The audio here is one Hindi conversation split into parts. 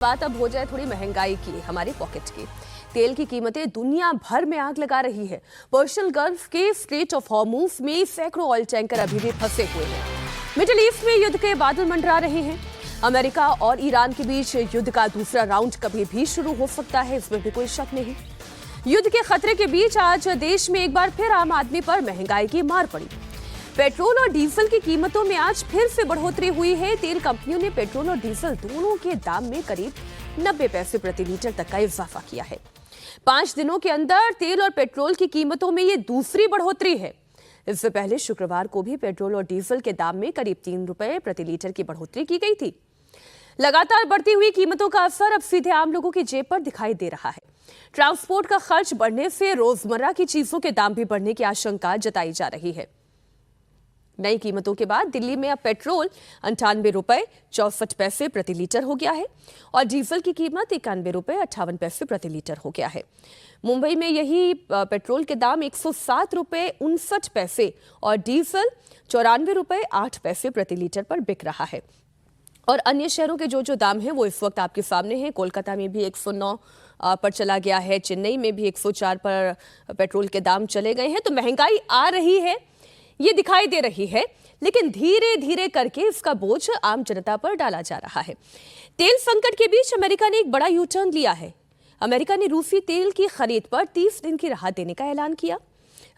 बात अब हो जाए थोड़ी महंगाई की, हमारी पॉकेट की। तेल की कीमतें दुनिया भर में आग लगा रही है। पर्शियन गल्फ के स्ट्रेट ऑफ हॉर्मुज में सैकड़ों ऑयल टैंकर अभी भी फंसे हुए हैं। मिडिल ईस्ट में युद्ध के बादल मंडरा रहे हैं। अमेरिका और ईरान के बीच युद्ध का दूसरा राउंड कभी भी शुरू हो सकता है, इसमें भी कोई शक नहीं। युद्ध के खतरे के बीच आज देश में एक बार फिर आम आदमी पर महंगाई की मार पड़ी। पेट्रोल और डीजल की कीमतों में आज फिर से बढ़ोतरी हुई है। तेल कंपनियों ने पेट्रोल और डीजल दोनों के दाम में करीब 90 पैसे प्रति लीटर तक का इजाफा किया है। 5 दिनों के अंदर तेल और पेट्रोल की कीमतों में ये दूसरी बढ़ोतरी है। इससे पहले शुक्रवार को भी पेट्रोल और डीजल के दाम में करीब 3 रुपए प्रति लीटर की बढ़ोतरी की गई थी। लगातार बढ़ती हुई कीमतों का असर अब सीधे आम लोगों की जेब पर दिखाई दे रहा है। ट्रांसपोर्ट का खर्च बढ़ने से रोजमर्रा की चीजों के दाम भी बढ़ने की आशंका जताई जा रही है। नई कीमतों के बाद दिल्ली में अब पेट्रोल 98 रुपए 64 पैसे प्रति लीटर हो गया है और डीजल की कीमत 91 रुपए 58 पैसे प्रति लीटर हो गया है। मुंबई में यही पेट्रोल के दाम 107 रुपए 59 पैसे और डीजल 94 रुपए 8 पैसे प्रति लीटर पर बिक रहा है। और अन्य शहरों के जो दाम हैं वो इस वक्त आपके सामने हैं। कोलकाता में भी 109 पर चला गया है, चेन्नई में भी 104 पर पेट्रोल के दाम चले गए हैं। तो महंगाई आ रही है, ये दिखाई दे रही है, लेकिन धीरे धीरे करके इसका बोझ आम जनता पर डाला जा रहा है। तेल संकट के बीच अमेरिका ने एक बड़ा यू टर्न लिया है। अमेरिका ने रूसी तेल की खरीद पर 30 दिन की राहत देने का ऐलान किया।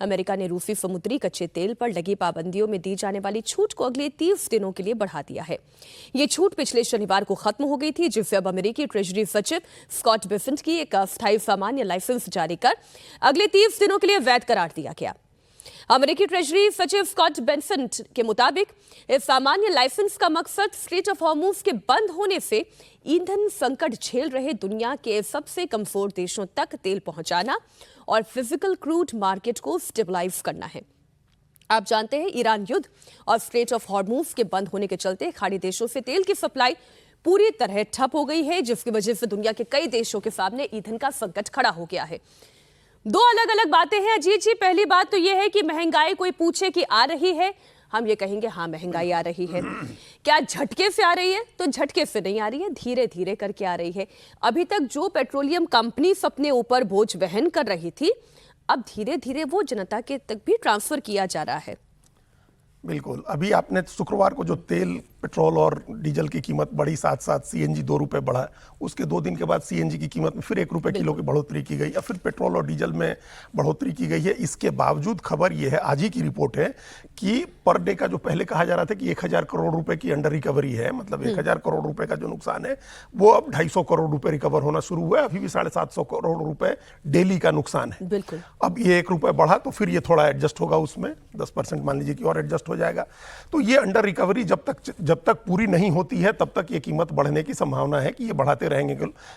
अमेरिका ने रूसी समुद्री कच्चे तेल पर लगी पाबंदियों में दी जाने वाली छूट को अगले 30 दिनों के लिए बढ़ा दिया है। ये छूट पिछले शनिवार को खत्म हो गई थी, जिससे अब अमेरिकी ट्रेजरी सचिव स्कॉट बेसेंट की एक अस्थायी सामान्य लाइसेंस जारी कर अगले 30 दिनों के लिए वैध करार दिया गया। अमेरिकी ट्रेजरी सचिव स्कॉट बेसेंट के मुताबिक इस सामान्य लाइसेंस का मकसद स्ट्रेट ऑफ हॉर्मुज के बंद होने से ईंधन संकट झेल रहे दुनिया के सबसे कमजोर देशों तक तेल पहुंचाना और फिजिकल क्रूड मार्केट को स्टेबलाइज करना है। आप जानते हैं, ईरान युद्ध और स्ट्रेट ऑफ हॉर्मुज के बंद होने के चलते खाड़ी देशों से तेल की सप्लाई पूरी तरह ठप हो गई है, जिसकी वजह से दुनिया के कई देशों के सामने ईंधन का संकट खड़ा हो गया है। दो अलग अलग बातें हैं अजीत जी। पहली बात तो यह है कि महंगाई कोई पूछे कि आ रही है, हम ये कहेंगे हाँ महंगाई आ रही है। क्या झटके से आ रही है? तो झटके से नहीं आ रही है, धीरे धीरे करके आ रही है। अभी तक जो पेट्रोलियम कंपनी अपने ऊपर बोझ वहन कर रही थी, अब धीरे धीरे वो जनता के तक भी ट्रांसफर किया जा रहा है। बिल्कुल। अभी आपने शुक्रवार को जो तेल, पेट्रोल और डीजल की कीमत बढ़ी, साथ साथ सीएनजी 2 रुपए बढ़ा, उसके 2 दिन के बाद सीएनजी की कीमत में फिर 1 रुपए किलो की बढ़ोतरी की गई, या फिर पेट्रोल और डीजल में बढ़ोतरी की गई है। इसके बावजूद खबर यह है, आज ही की रिपोर्ट है, कि पर डे का जो पहले कहा जा रहा था कि 1000 करोड़ रुपए की अंडर रिकवरी है, मतलब 1000 करोड़ रुपए का जो नुकसान है वो अब 250 करोड़ रुपए रिकवर होना शुरू हुआ है। अभी भी 750 करोड़ रुपए डेली का नुकसान है। बिल्कुल। अब ये 1 रुपए बढ़ा तो फिर ये थोड़ा एडजस्ट होगा, उसमें 10% मान लीजिए कि और एडजस्ट हो जाएगा। तो ये अंडर रिकवरी जब तक पूरी नहीं होती है तब तक ये कीमत बढ़ने की संभावना है कि ये बढ़ाते रहेंगे।